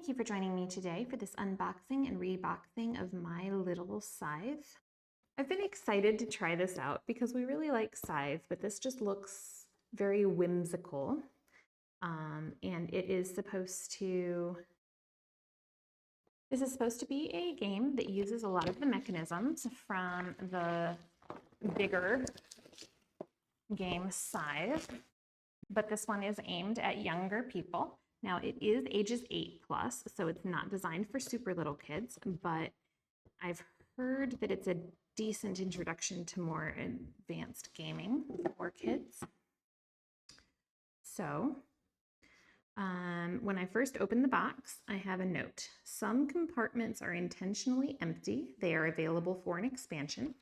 Thank you for joining me today for this unboxing and reboxing of my little Scythe. I've been excited to try this out because we really like Scythe, but this just looks very whimsical. And this is supposed to be a game that uses a lot of the mechanisms from the bigger game Scythe, but this one is aimed at younger people. Now it is ages 8+, so it's not designed for super little kids, but I've heard that it's a decent introduction to more advanced gaming for kids. So when I first opened the box, I have a note. Some compartments are intentionally empty. They are available for an expansion.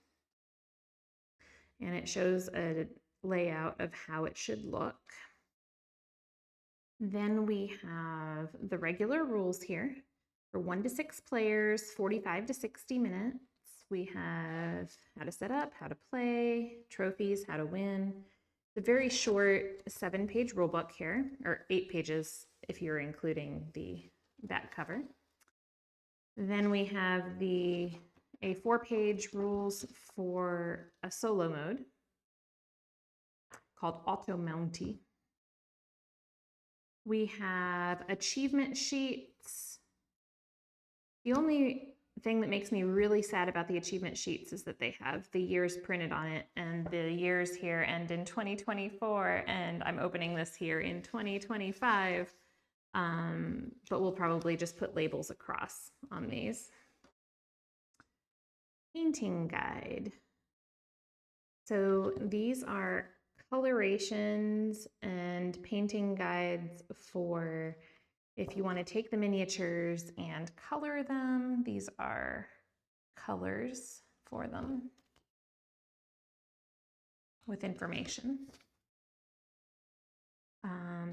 And it shows a layout of how it should look. Then we have the regular rules here for 1 to 6 players, 45 to 60 minutes. We have how to set up, how to play, trophies, how to win. It's a very short 7-page rule book here, or 8 pages if you're including the back cover. Then we have a 4-page rules for a solo mode called Auto Mounty. We have achievement sheets. The only thing that makes me really sad about the achievement sheets is that they have the years printed on it, and the years here end in 2024, and I'm opening this here in 2025. But we'll probably just put labels across on these. Painting guide. So these are colorations and painting guides for if you want to take the miniatures and color them. These are colors for them with information.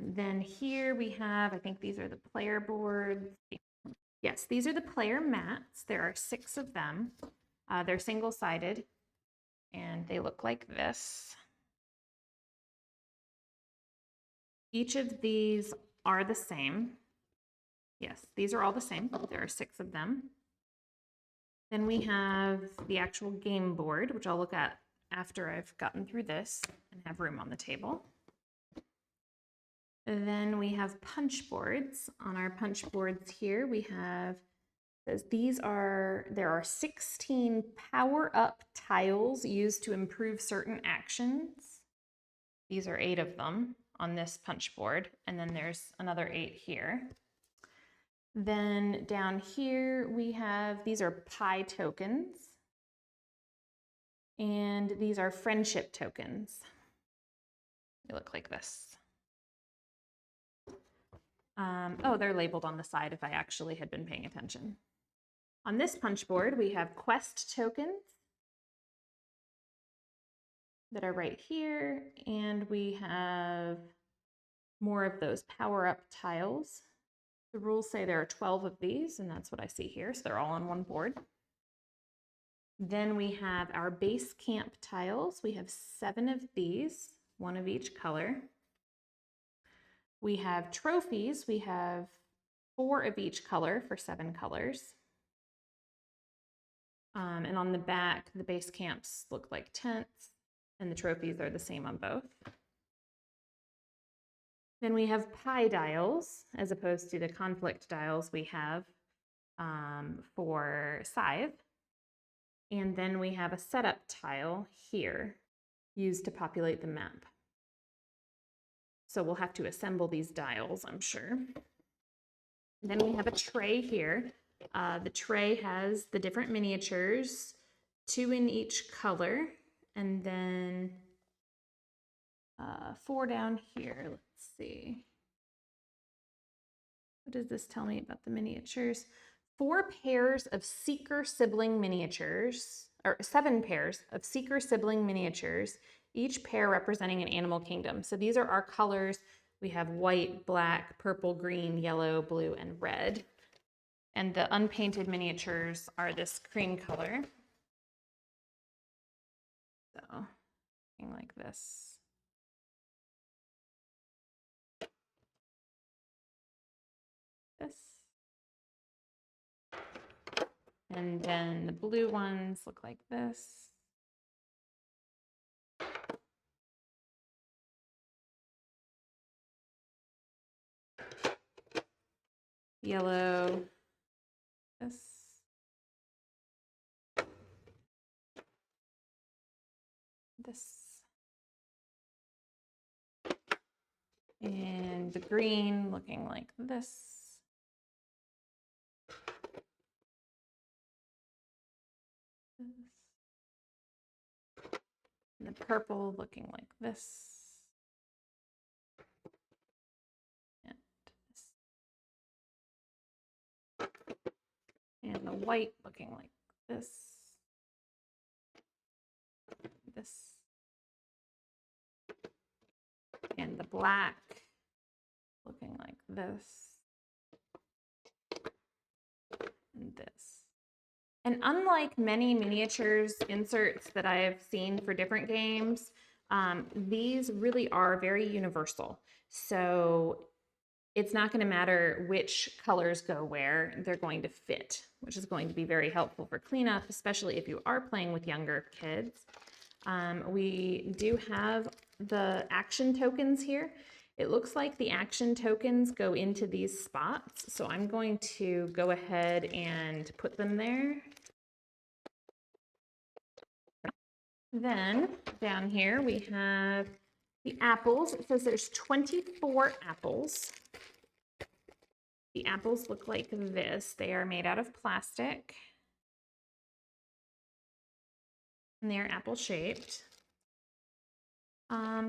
Then here we have, I think these are the player boards. Yes, these are the player mats. There are 6 of them. They're single-sided and they look like this. Each of these are the same. Yes, these are all the same. There are 6 of them. Then we have the actual game board, which I'll look at after I've gotten through this and have room on the table. And then we have punch boards. On our punch boards here, we have, there are 16 power-up tiles used to improve certain actions. These are 8 of them on this punch board, and then there's another 8 here. Then down here we have, these are pie tokens, and these are friendship tokens. They look like this. Oh, they're labeled on the side if I actually had been paying attention. On this punch board, we have quest tokens that are right here, and we have more of those power-up tiles. The rules say there are 12 of these, and that's what I see here, so they're all on one board. Then we have our base camp tiles. We have 7 of these, 1 of each color. We have trophies. We have 4 of each color for 7 colors. And on the back, the base camps look like tents, and the trophies are the same on both. Then we have pie dials, as opposed to the conflict dials we have for Scythe. And then we have a setup tile here, used to populate the map. So we'll have to assemble these dials, I'm sure. Then we have a tray here. The tray has the different miniatures, 2 in each color, and then 4 down here. Let's see. What does this tell me about the miniatures? 4 pairs of Seeker sibling miniatures, or 7 pairs of Seeker sibling miniatures, each pair representing an animal kingdom. So these are our colors. We have white, black, purple, green, yellow, blue, and red. And the unpainted miniatures are this cream color. So, something like this. And then the blue ones look like this. Yellow, this. This. And the green looking like this. And the purple looking like this. And this. And the white looking like this. This. And the black looking like this. And this. And unlike many miniatures inserts that I have seen for different games, these really are very universal. So it's not going to matter which colors go where, they're going to fit, which is going to be very helpful for cleanup, especially if you are playing with younger kids. We do have the action tokens here. It looks like the action tokens go into these spots, so I'm going to go ahead and put them there. Then down here we have the apples. It says there's 24 apples. The apples look like this. They are made out of plastic. And they are apple shaped.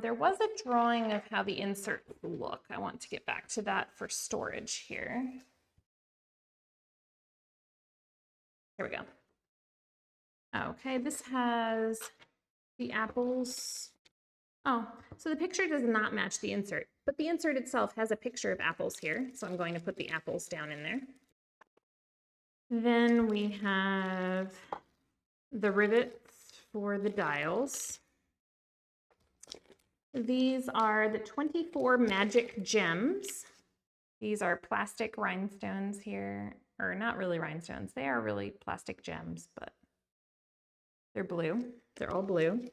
There was a drawing of how the insert look. I want to get back to that for storage here. Here we go. Okay, this has the apples. Oh, so the picture does not match the insert, but the insert itself has a picture of apples here. So I'm going to put the apples down in there. Then we have the rivets for the dials. These are the 24 magic gems. These are plastic rhinestones here, or not really rhinestones. They are really plastic gems, but they're blue. They're all blue.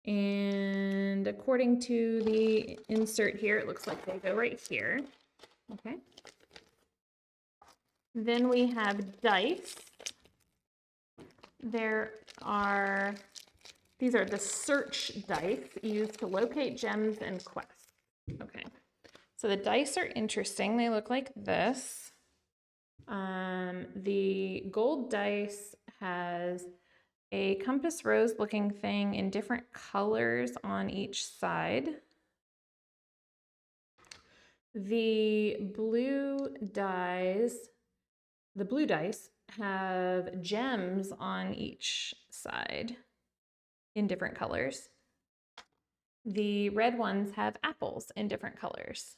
And according to the insert here, it looks like they go right here. Okay. Then we have dice. These are the search dice used to locate gems and quests. Okay, so the dice are interesting. They look like this. The gold dice has a compass rose looking thing in different colors on each side. The blue dice have gems on each side in different colors. The red ones have apples in different colors.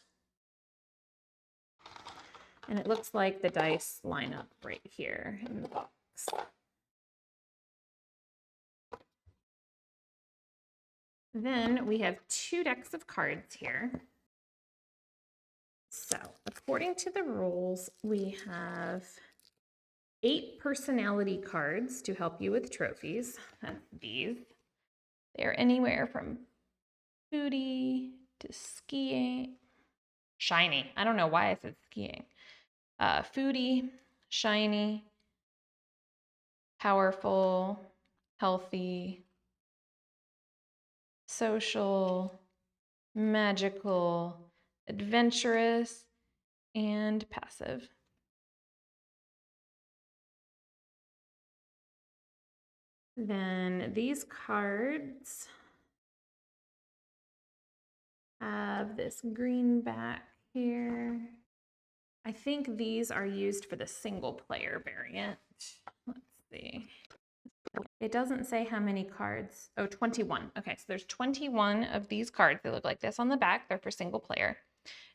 And it looks like the dice line up right here in the box. Then we have 2 decks of cards here. So according to the rules, we have 8 personality cards to help you with trophies. That's these. They're anywhere from foodie to skiing. Shiny. I don't know why I said skiing. Foodie, shiny, powerful, healthy, social, magical, adventurous, and passive. Then these cards have this green back here. I think these are used for the single player variant. Let's see. It doesn't say how many cards. Oh, 21. Okay, so there's 21 of these cards. They look like this on the back. They're for single player.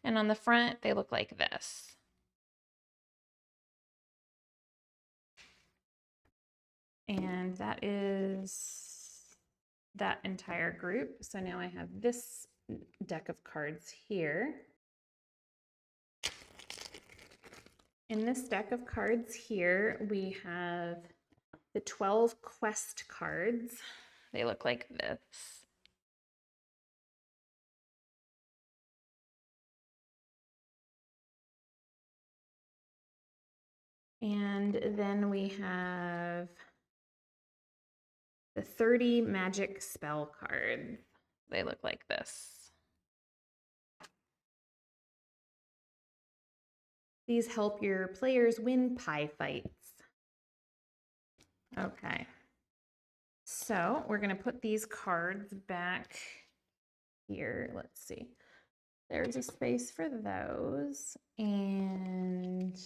And on the front, they look like this. And that is that entire group. So now I have this deck of cards here. In this deck of cards here, we have the 12 quest cards. They look like this. And then we have the 30 magic spell cards. They look like this. These help your players win pie fights. Okay. So we're going to put these cards back here. Let's see. There's a space for those. And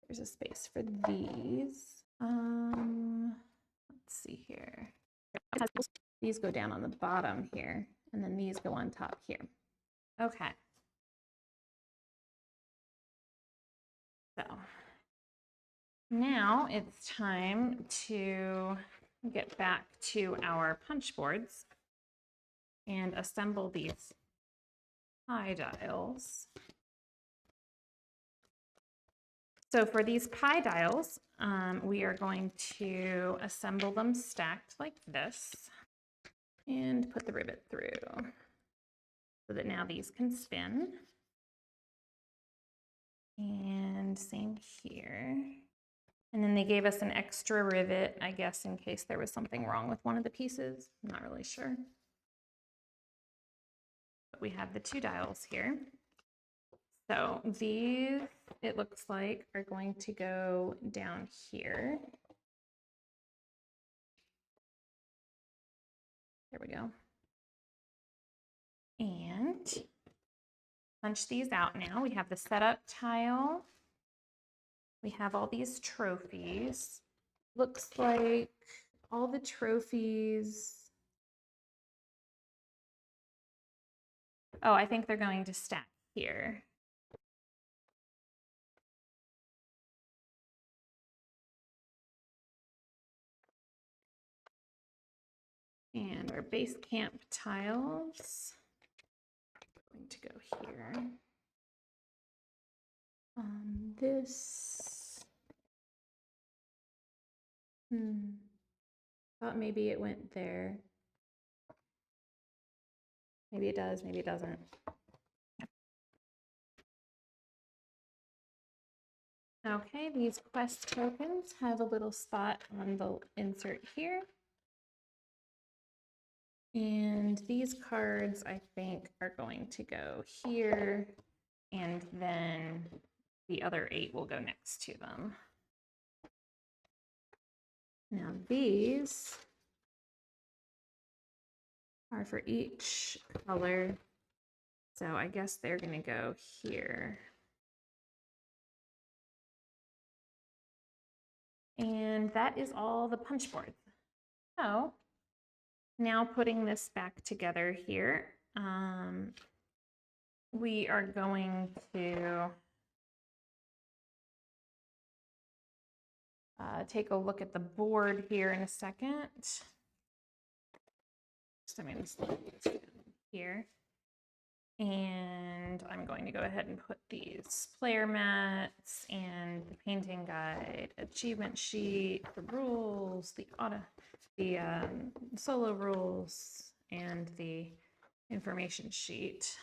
there's a space for these. Let's see here. These go down on the bottom here, and then these go on top here. Okay. So now it's time to get back to our punch boards and assemble these pie dials. So for these pie dials, we are going to assemble them stacked like this and put the rivet through so that now these can spin. And same here. And then they gave us an extra rivet, I guess, in case there was something wrong with one of the pieces. I'm not really sure. But we have the 2 dials here. So these, it looks like, are going to go down here. There we go. And punch these out now. We have the setup tile. We have all these trophies. Looks like all the trophies. Oh, I think they're going to stack here. And our base camp tiles are going to go here. This. Thought maybe it went there. Maybe it does, maybe it doesn't. Okay, these quest tokens have a little spot on the insert here. And these cards, I think, are going to go here, and then the other 8 will go next to them. Now these are for each color, so I guess they're going to go here. And that is all the punch boards. So now putting this back together here, we are going to take a look at the board here in a second. So I'm going to slide this here. And I'm going to go ahead and put these player mats and the painting guide, achievement sheet, the rules, the solo rules, and the information sheet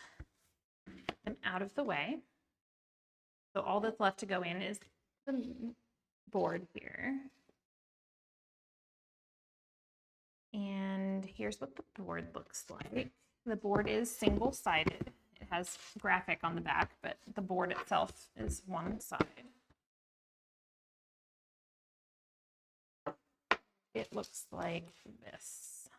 out of the way. So all that's left to go in is the board here. And here's what the board looks like. The board is single-sided. It has graphic on the back, but the board itself is one side. It looks like this.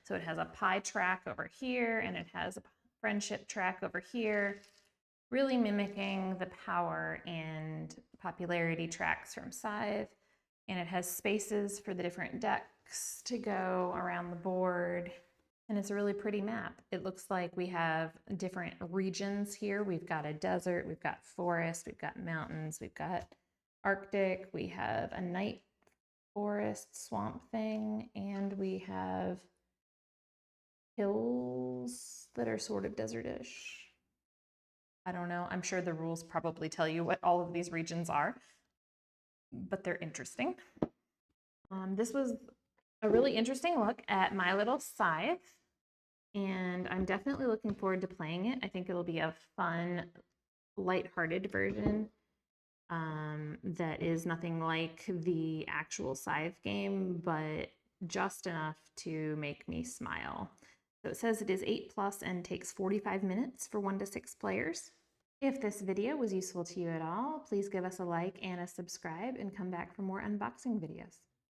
So it has a pie track over here, and it has a friendship track over here, really mimicking the power and popularity tracks from Scythe. And it has spaces for the different decks to go around the board. And it's a really pretty map. It looks like we have different regions here. We've got a desert, we've got forest, we've got mountains, we've got Arctic, we have a night forest swamp thing, and we have hills that are sort of desertish. I don't know. I'm sure the rules probably tell you what all of these regions are, but they're interesting. This was a really interesting look at my little Scythe, and I'm definitely looking forward to playing it. I think it'll be a fun, lighthearted version that is nothing like the actual Scythe game, but just enough to make me smile. So it says it is 8+ and takes 45 minutes for 1 to 6 players. If this video was useful to you at all, please give us a like and a subscribe and come back for more unboxing videos.